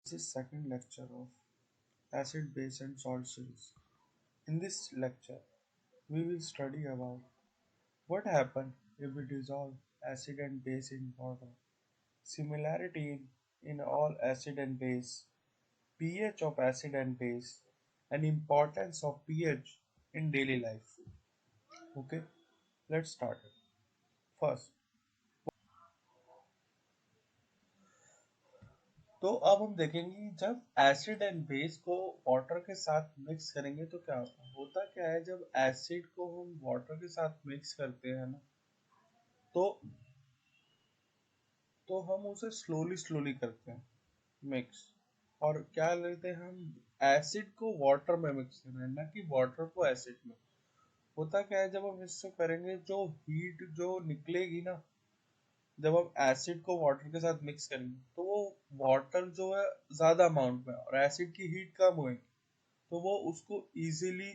This is second lecture of acid, base and salt series. In this lecture, we will study about what happens if we dissolve acid and base in water, similarity in all acid and base, pH of acid and base, and importance of pH in daily life. Okay, let's start it. First, तो अब हम देखेंगे जब acid and base को water के साथ mix करेंगे तो क्या होता क्या है जब एसिड को हम वाटर के साथ मिक्स करते हैं ना तो हम उसे स्लोली स्लोली करते हैं मिक्स और क्या लेते हैं हम एसिड को वाटर में मिक्स करना है ना कि वाटर को एसिड में। होता क्या है जब हम इससे करेंगे जो हीट जो निकलेगी ना जब हम एसिड को वाटर के साथ मिक्स करेंगे तो वो वाटर जो है ज्यादा अमाउंट में और एसिड की हीट कम होगी तो वो उसको इजीली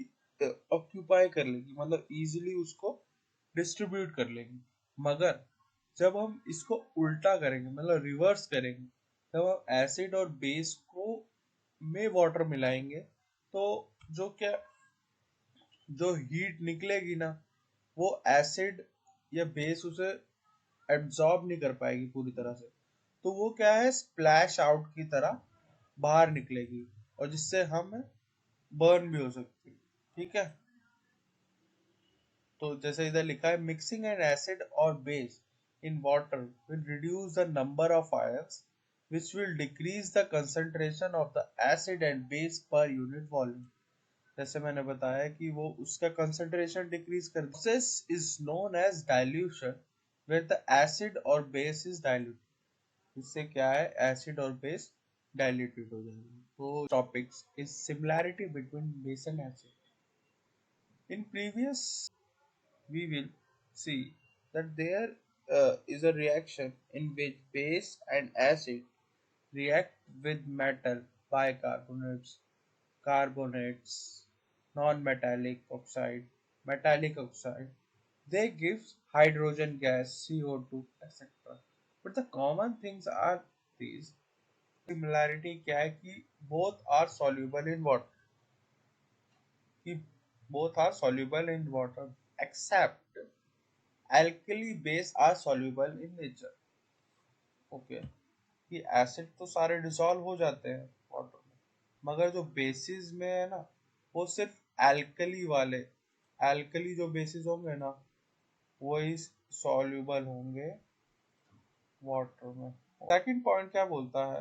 ऑक्यूपाई कर लेगी मतलब इजीली उसको डिस्ट्रीब्यूट कर लेगी। मगर जब हम इसको उल्टा करेंगे मतलब रिवर्स करेंगे जब हम एसिड और बेस को में वाटर मिलाएंगे तो जो क्या जो हीट निकलेगी ना वो एसिड या बेस उसे एब्जॉर्ब नहीं कर पाएगी पूरी तरह से तो वो क्या है स्प्लैश आउट की तरह बाहर निकलेगी और जिससे हम बर्न भी हो सकती है। ठीक है, तो जैसे इधर लिखा है मिक्सिंग एन एसिड और base in water will reduce the number of ions which will decrease the concentration of the acid and base per unit volume। जैसे मैंने बताया कि वो उसका कंसंट्रेशन डिक्रीज कर process is known as dilution where the acid or base is diluted। इससे क्या है एसिड और बेस डाइल्यूटेड हो जाएगा। तो topics is similarity between base and acid. In previous we will see that there is a reaction in which base and acid react with metal bicarbonates, carbonates, non-metallic oxide, metallic oxide. They give hydrogen gas, CO2, etc. But the common things are these. Similarity क्या है कि both are soluble in water. कि both are soluble in water except alkali base are soluble in nature। Okay, कि acid तो सारे dissolve हो जाते हैं वाटर में मगर जो बेसिस में है ना वो सिर्फ एल्कली वाले एल्कली जो बेसिस होंगे ना वही सॉल्युबल होंगे वाटर में। सेकंड पॉइंट क्या बोलता है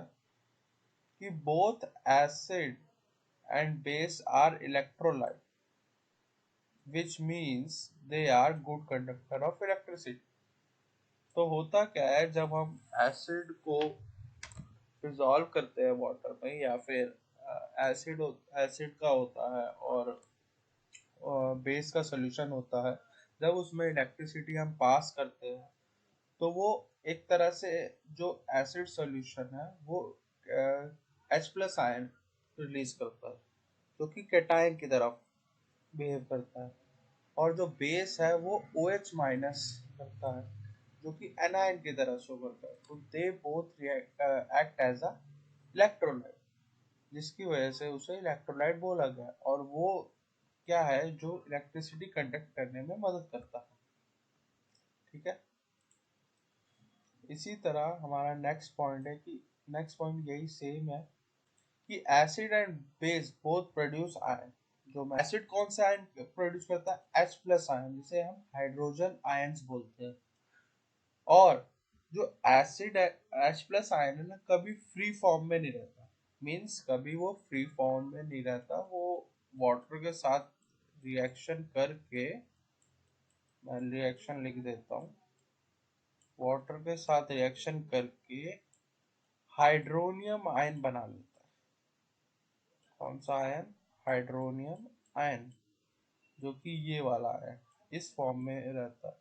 कि both acid and base are electrolyte which means they are good conductor of electricity। तो होता क्या है जब हम एसिड को डिसॉल्व करते हैं वाटर में या फिर एसिड एसिड का होता है और बेस का सोल्यूशन होता है जब उसमें इलेक्ट्रिसिटी हम पास करते हैं तो वो एक तरह से जो एसिड सॉल्यूशन है वो एच प्लस आयन रिलीज करता है जो कि कैटायन की तरफ बिहेव करता है और जो बेस है वो ओ एच माइनस करता है जो कि एनायन की तरह शो करता है। तो they both act as a electrolyte जिसकी वजह से उसे इलेक्ट्रोलाइट बोला गया और वो क्या है जो इलेक्ट्रिसिटी कंडक्ट करने में मदद करता है। ठीक है, इसी तरह हमारा नेक्स्ट पॉइंट है कि नेक्स्ट पॉइंट यही सेम है कि acid and base both produce ion. जो एसिड कौन सा आयन प्रोड्यूस करता है H प्लस आयन जिसे हम हाइड्रोजन आयंस बोलते हैं और जो एसिड H प्लस आयन है ना कभी फ्री फॉर्म में नहीं रहता। मीन्स कभी वो फ्री फॉर्म में नहीं रहता वो वाटर के साथ रिएक्शन करके मैं रिएक्शन लिख देता हूँ वाटर के साथ रिएक्शन करके हाइड्रोनियम आयन बना लेता है। कौन सा आयन हाइड्रोनियम आयन जो कि ये वाला है इस फॉर्म में रहता है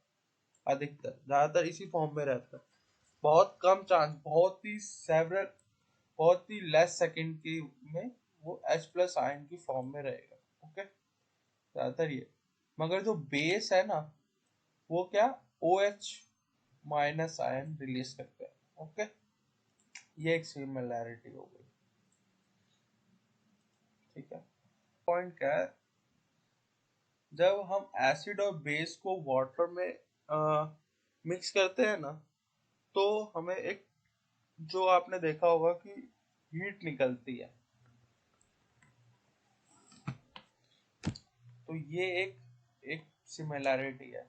अधिकतर ज्यादातर इसी फॉर्म में रहता है। बहुत कम चांस बहुत ही लेस सेकंड की में वो H प्लस आयन की फॉर्म में रहेगा। ओके, ज्यादातर ये मगर जो बेस है ना वो क्या OH माइनस आयन रिलीज करते हैं। ओके, ये एक सिमिलैरिटी हो गई। ठीक है। पॉइंट क्या है, जब हम एसिड और बेस को वाटर में मिक्स करते हैं ना, तो हमें एक, जो आपने देखा होगा कि हीट निकलती है, तो ये एक सिमिलैरिटी है।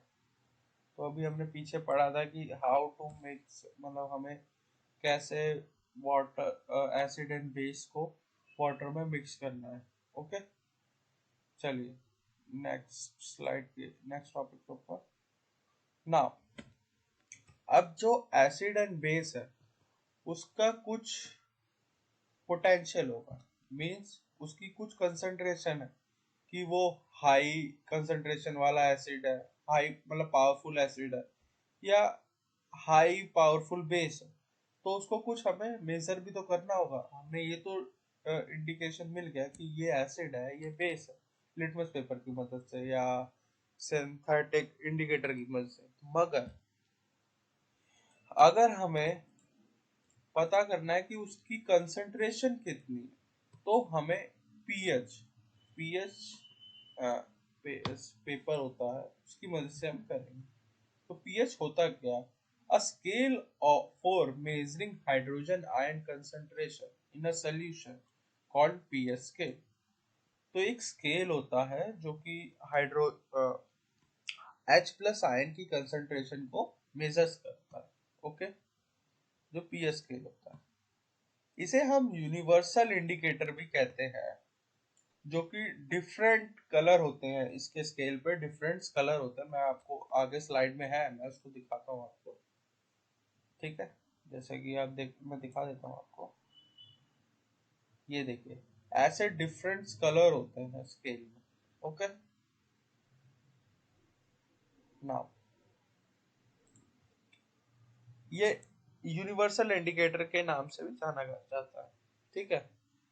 तो अभी हमने पीछे पढ़ा था कि हाउ टू मिक्स, मतलब हमें कैसे वाटर एसिड एंड बेस को वाटर में मिक्स करना है। ओके, चलिए नेक्स्ट स्लाइड के नेक्स्ट टॉपिक के ऊपर। नाउ, अब जो एसिड एंड बेस है उसका कुछ पोटेंशियल होगा, मींस उसकी कुछ कंसंट्रेशन है, कि वो हाई कंसंट्रेशन वाला एसिड है, हाई मतलब पावरफुल एसिड है, या हाई पावरफुल बेस है। तो उसको कुछ हमें मेजर भी तो करना होगा। हमें ये तो इंडिकेशन मिल गया कि ये एसिड है ये बेस है, लिटमस पेपर की मदद से या सिंथेटिक इंडिकेटर की मदद से। मगर अगर हमें पता करना है कि उसकी कंसंट्रेशन कितनी है, तो हमें पीएच पीएच पेपर होता है, उसकी मदद से हम करेंगे। तो पीएच होता क्या, a scale for measuring hydrogen ion concentration in a solution called pH scale. तो एक स्केल होता है जो कि हाइड्रो एच प्लस आयन की कंसंट्रेशन को मेजर्स करता है। ओके, जो पीएच स्केल होता है, इसे हम यूनिवर्सल इंडिकेटर भी कहते हैं, जो कि डिफरेंट कलर होते हैं। इसके स्केल पे डिफरेंट कलर होते हैं, मैं आपको आगे स्लाइड में है, मैं उसको दिखाता हूँ आपको। ठीक है, जैसे कि आप देख, मैं दिखा देता हूँ आपको। ये देखिए, ऐसे डिफरेंट कलर होते हैं स्केल में। ओके, नाउ ये यूनिवर्सल इंडिकेटर के नाम से भी जाना जाता है। ठीक है,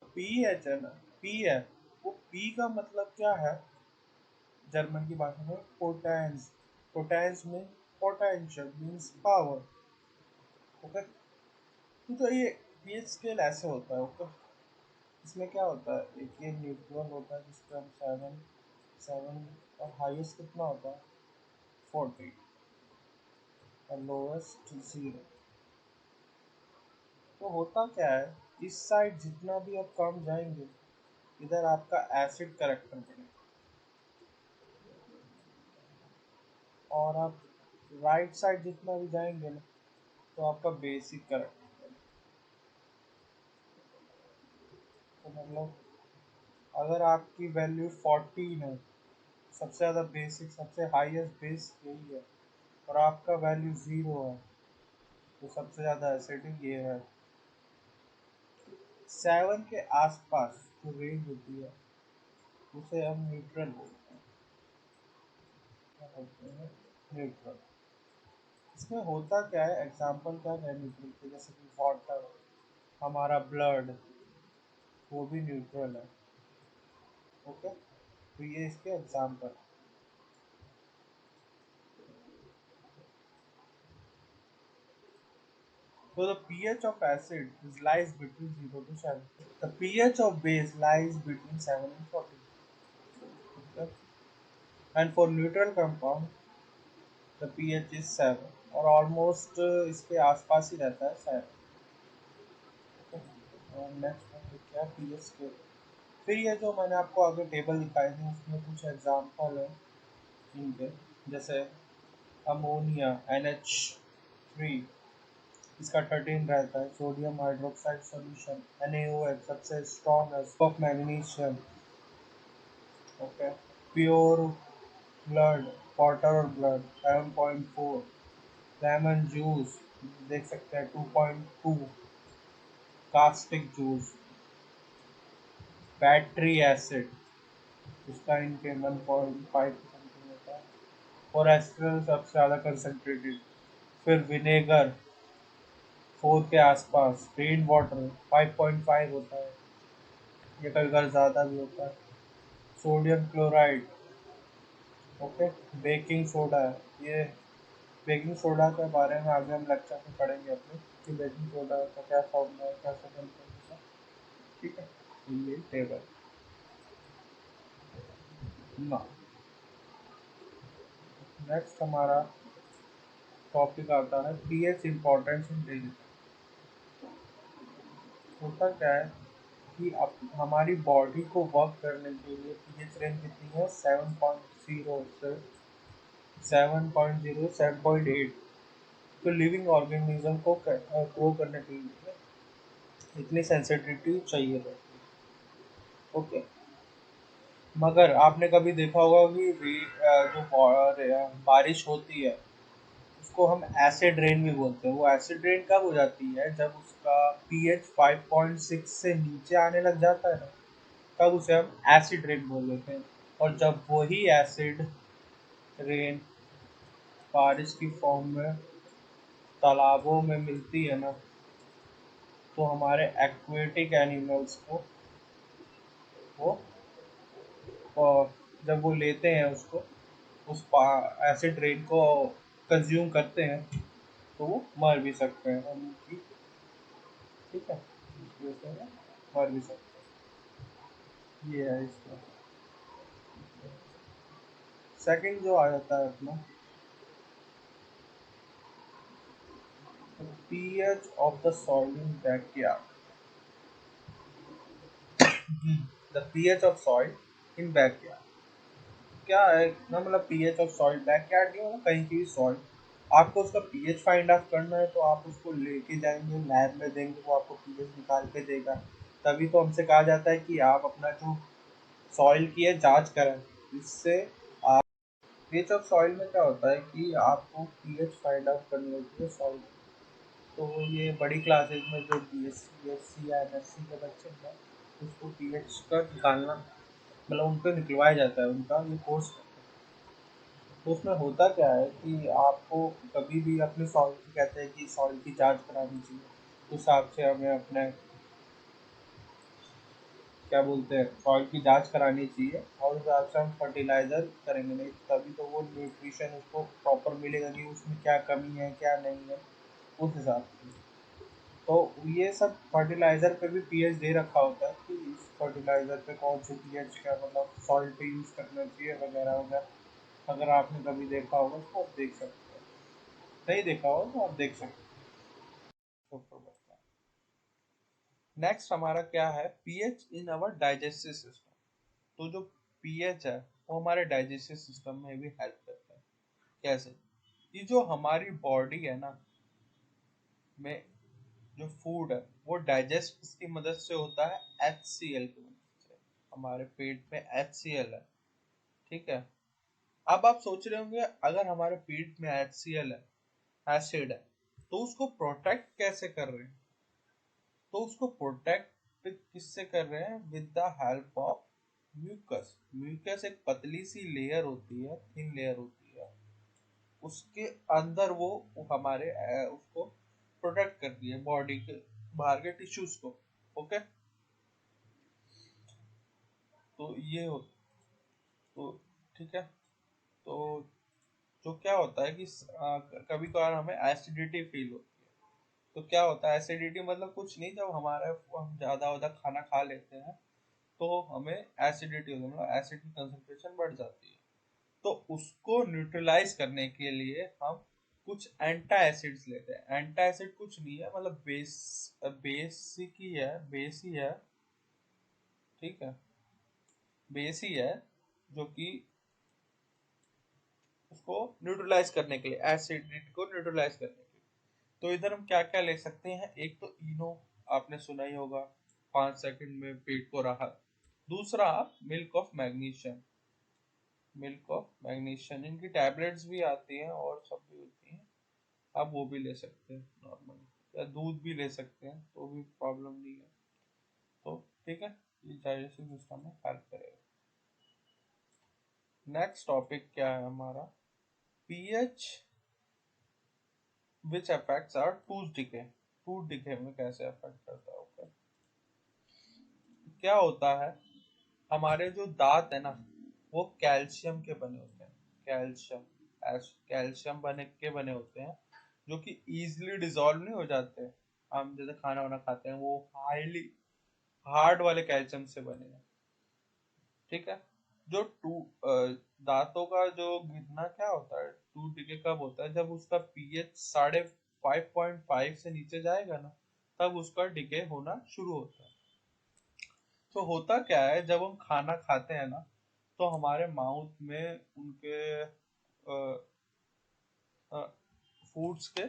पी एच है ना, पी है, वो पी का मतलब क्या है, जर्मन की भाषा में पोटेंस। पोटेंस में पोटेंशियल मीन्स पावर। ओके, तो ये पीएच स्केल ऐसे होता है। ओके, इसमें क्या होता है, एक ये न्यूट्रल होता है जिसका हम सेवन सेवन, और हाईएस्ट कितना होता है 40, और लोएस्ट 0। तो होता क्या है, इस साइड जितना भी आप कम जाएंगे, इधर आपका एसिड करेक्टर बनेगा, और आप राइट साइड जितना भी जाएंगे ना, तो आपका बेसिक करेक्टर बनेगा। तो मतलब अगर आपकी वैल्यू 14 है, सबसे ज़्यादा बेसिक सबसे हाईएस्ट बेस यही है, और आपका वैल्यू 0 है, तो सबसे ज़्यादा एसिडिक ये है। 7 के आसपास जो रेंज होती है उसे हम न्यूट्रल बोलते हैं। क्या बोलते हैं, न्यूट्रल। इसमें होता क्या है, एग्जांपल क्या है न्यूट्रल के, जैसे कि वाटर, हमारा ब्लड, वो भी न्यूट्रल है। ओके, तो ये इसके example. So the pH of acid is lies between 0 to 7. The pH of base lies between 7 and 14. Okay? And for neutral compound, the pH is 7, और ऑलमोस्ट इसके आसपास ही रहता है 7। और नेक्स्ट टॉपिक क्या, पीएच स्केल। फिर ये जो मैंने आपको आगे टेबल दिखाई थी उसमें कुछ एग्जांपल है इनके, जैसे अमोनिया NH3, इसका 13 रहता है। सोडियम हाइड्रोक्साइड सॉल्यूशन NaOH सबसे स्ट्रॉन्ग है। Of magnesium, okay, pure blood, water और ब्लड 7.4, लेमन जूस देख सकते हैं 2.2, कास्टिक जूस, बैटरी एसिड, इसका इनके 1.5 समथिंग होता है, और एस्ट्रल सबसे ज़्यादा कंसनट्रेटेड। फिर विनेगर 4 के आसपास, रेन वाटर 5.5 होता है, ये कभी कभी ज़्यादा भी होता है। Sodium chloride, okay, baking soda है ये। बेकिंग सोडा के बारे में आगे हम लेक्चर में पढ़ेंगे अपने, कि बेकिंग सोडा का क्या फॉर्मूला है, कैसे बनता है सब। ठीक है, ये टेबल। ना। नेक्स्ट हमारा टॉपिक आता है पीएच इम्पोर्टेंस इन डेली। होता क्या है कि अब हमारी बॉडी को वर्क करने के लिए पीएच रेंज कितनी है, 7.0 से 7.8। तो लिविंग ऑर्गेनिज्म को ग्रो करने के लिए इतनी सेंसिटिविटी चाहिए रहती है। ओके। मगर आपने कभी देखा होगा कि बारिश होती है उसको हम एसिड रेन भी बोलते हैं। वो एसिड रेन कब हो जाती है, जब उसका पीएच 5.6 से नीचे आने लग जाता है ना, तब उसे हम एसिड रेन बोल देते हैं। और जब वही एसिड रेन बारिश की फॉर्म में तालाबों में मिलती है ना, तो हमारे एक्वेटिक एनिमल्स को वो जब वो लेते हैं उसको, उस एसिड रेन को कंज्यूम करते हैं, तो वो मर भी सकते हैं हम उनकी। ठीक है, इस वजह से वो मर भी सकते हैं। ये है इसका सेकंड जो आ जाता है अपना, pH of the soil in backyard. The pH of soil in backyard क्या है ना, मतलब पीएच ऑफ सॉइल बैकयार्ड नहीं होगा, कहीं की भी सॉइल। आपको उसका पीएच फाइंड आउट करना है तो आप उसको लेके जाएंगे लैब में, देंगे, वो आपको पीएच निकाल के देगा। तभी तो हमसे कहा जाता है कि आप अपना जो सॉइल की है जांच करें। इससे पीएच ऑफ सॉइल में क्या होता है कि आपको पीएच फाइंड आउट करनी होती है सॉइल। तो ये बड़ी क्लासेस में जो बीएससी बीएससी या एमएससी के बच्चे हैं, उसको पीएच का निकालना, मतलब उनको निकलवाया जाता है, उनका ये कोर्स। तो उसमें होता क्या है कि आपको कभी भी अपने सॉइल की, कहते हैं कि सॉइल की जांच करानी चाहिए, उस हिसाब से हमें अपने क्या बोलते हैं सॉइल की जांच करानी चाहिए। और उस हिसाब से हम फर्टिलाइज़र करेंगे, नहीं तभी तो वो न्यूट्रिशन उसको प्रॉपर मिलेगा कि उसमें क्या कमी है क्या नहीं है, उस हिसाब से। तो ये सब फर्टिलाइज़र पे भी पीएच दे रखा होता है कि इस फर्टिलाइज़र पे कौन से पीएच का, मतलब सॉइल पे यूज़ करना चाहिए वगैरह वगैरह। अगर आपने कभी देखा होगा तो आप देख सकते हैं, नहीं देखा हो तो आप देख सकते हैं। नेक्स्ट हमारा क्या है, पीएच इन अवर डाइजेस्टिव सिस्टम। तो जो पीएच है वो हमारे डाइजेस्टिव सिस्टम में भी हेल्प करता है। कैसे? ये जो हमारी बॉडी है ना में, जो फूड है वो डाइजेस्ट इसकी मदद से होता है, HCl की मदद से। हमारे पेट में HCl है। ठीक है। अब आप सोच रहे होंगे अगर हमारे पेट में HCl है, एसिड है, तो उसको प्रोटेक्ट कैसे कर रहे हैं? तो उसको प्रोटेक्ट किससे कर रहे हैं, with the help of mucus. Mucus एक पतली सी लेयर होती है, थिन लेयर होती है, उसके अंदर वो हमारे उसको प्रोटेक्ट करती है बॉडी के बाहर के टिश्यूज को। ओके। तो ये हो, तो ठीक है। तो जो क्या होता है कि कभी कभार हमें एसिडिटी फील होती है। तो क्या होता है एसिडिटी, मतलब कुछ नहीं, जब हमारा हम ज़्यादा ज़्यादा खाना खा लेते हैं तो हमें एसिडिटी होती है, मतलब एसिड की कंसंट्रेशन बढ़ जाती है। तो उसको न्यूट्रलाइज करने के लिए हम कुछ एंटा एसिड्स लेते हैं। एंटा एसिड कुछ नहीं है, मतलब बेसिक ही है, बेस ही है। ठीक है, बेस ही है, जो कि उसको न्यूट्रलाइज करने के लिए, एसिडिटी को न्यूट्रलाइज करने के लिए। तो इधर हम क्या क्या ले सकते हैं, एक तो इनो, आपने सुना ही होगा, 5 सेकंड में पेट को राहत। दूसरा milk of magnesium. Milk of magnesium, इनकी टैबलेट्स भी आती हैं और सब भी होती हैं, आप वो भी ले सकते हैं नॉर्मली, या दूध भी ले सकते हैं तो भी प्रॉब्लम नहीं है। तो ठीक है, ये डाइजेस्टिव सिस्टम में हेल्प करेगा। नेक्स्ट टॉपिक क्या है हमारा, pH which affects our tooth decay. Tooth decay में कैसे अफेक्ट करता है? ओके। क्या होता है, हमारे जो दांत है ना वो कैल्शियम के बने होते हैं। कैल्शियम, कैल्शियम बने होते हैं, जो कि इजीली डिसॉल्व नहीं हो जाते। हम जैसे खाना वाना खाते हैं वो हाईली हार्ड वाले कैल्शियम से बने हैं। ठीक है। जो दांतों का जो गिरना क्या होता है, टूथ डिके कब होता है, जब उसका पीएच 5.5 से नीचे जाएगा ना, तब उसका डिके होना शुरू होता है। तो होता क्या है, जब हम खाना खाते हैं ना, तो हमारे माउथ में उनके फूड्स के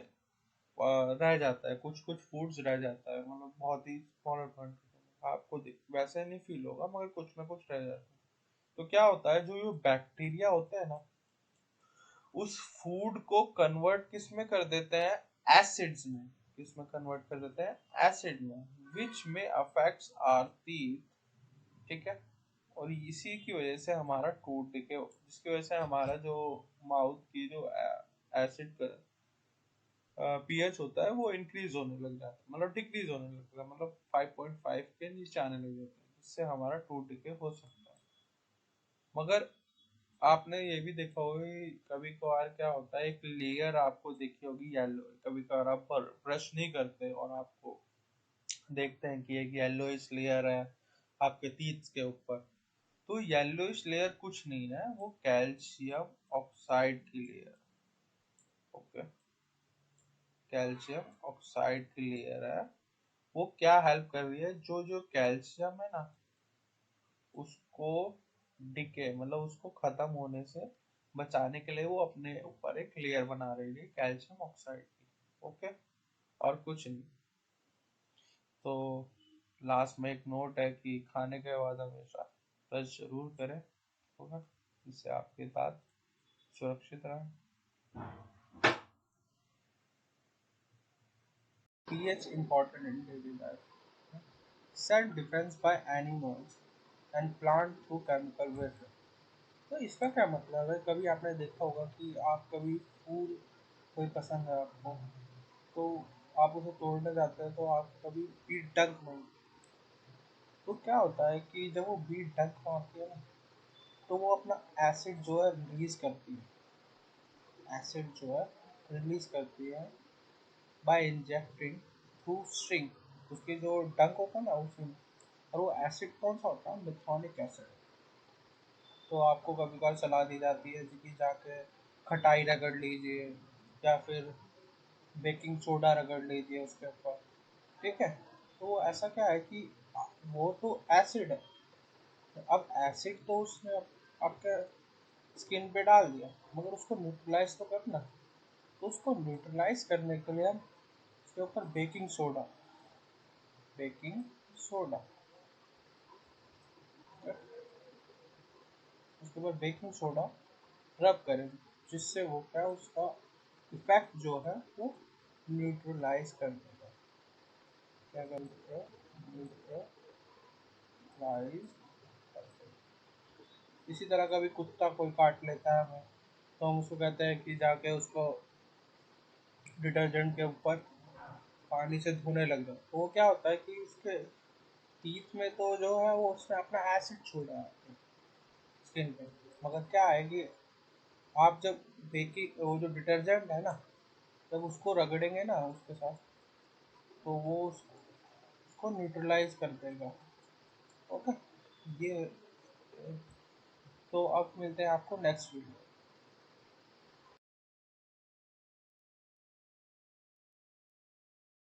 रह जाता है, कुछ कुछ फूड्स रह जाता है, मतलब बहुत ही स्मॉलर क्वांटिटी में, आपको वैसे नहीं फील होगा मगर कुछ ना कुछ रह जाता है। तो क्या होता है, जो ये बैक्टीरिया होते हैं ना, उस फूड को कन्वर्ट किस में कर देते हैं, एसिड्स में। किस में कन्वर्ट कर देते हैं, एसिड में, विच में अफेक्ट्स आवर टीथ। ठीक है। और इसी की वजह से हमारा टूथ डिके, जिसकी वजह से हमारा जो माउथ की जो एसिड का पीएच होता है वो इंक्रीज होने लग जाता है, मतलब डिक्रीज होने लगता है, मतलब 5.5 के नीचे आने लग जाता है, जिससे हमारा टूथ डिके हो सकता है। मगर आपने ये भी देखा होगा कि कभी कभार क्या होता है, एक लेयर आपको देखी होगी येलो, कभी कभार आप ब्रश नहीं करते और आपको देखते हैं कि एक येलोइश लेयर है आपके टीथ के ऊपर। तो येलोइश लेयर कुछ नहीं है, वो कैल्शियम ऑक्साइड की लेयर। ओके। कैल्शियम ऑक्साइड की लेयर है। वो क्या हेल्प कर रही है, जो जो कैल्शियम है ना, उसको डिके, मतलब उसको खत्म होने से बचाने के लिए वो अपने ऊपर एक लेयर बना रही है कैल्शियम ऑक्साइड की। ओके। और कुछ नहीं। तो लास्ट में एक नोट है कि खाने के बाद हमेशा ब्रश जरूर करें, होगा, जिससे आपके दांत सुरक्षित रहें। pH important in daily life. Self defense by animals and plant through chemical warfare. तो इसका क्या मतलब है, कभी आपने देखा होगा कि आप कभी फूल कोई पसंद है आपको, तो आप उसे तोड़ने जाते हैं, तो आप कभी बीट डंक नहीं। तो क्या होता है कि जब वो बीट डंक मारती है ना, तो वो अपना एसिड जो है रिलीज करती है, एसिड जो है रिलीज करती है बाय इंजेक्टिंग थ्रू स्ट्रिंग, उसके जो डंक होता है ना उसमें। और वो एसिड कौन सा होता है, मिथॉनिक एसिड। तो आपको कभी कभार सलाह दी जाती है कि जाके खटाई रगड़ लीजिए, या फिर बेकिंग सोडा रगड़ लीजिए उसके ऊपर। ठीक है। तो ऐसा क्या है कि वो तो एसिड है, अब एसिड तो उसने आपके स्किन पे डाल दिया, मगर उसको न्यूट्रलाइज तो करना। तो उसको न्यूट्रलाइज करने के लिए हम उसके ऊपर बेकिंग सोडा, उसके ऊपर बेकिंग सोडा रब करें, जिससे वो क्या उसका इफेक्ट जो है वो न्यूट्रलाइज कर देगा। क्या कर देगा, न्यूट्रलाइज कर देगा। इसी तरह का भी कुत्ता कोई काट लेता है हमें, तो हम उसको कहते हैं कि जाके उसको डिटर्जेंट के ऊपर पानी से धोने लग जाओ। तो वो क्या होता है कि उसके टीथ में तो जो है वो उसने अपना एसिड छोड़ा है स्किन पे। मगर क्या है कि आप जब बेकिंग वो जो डिटर्जेंट है ना, जब उसको रगड़ेंगे ना उसके साथ, तो वो उसको न्यूट्रलाइज कर देगा। ओके। ये, तो अब मिलते हैं आपको नेक्स्ट वीडियो।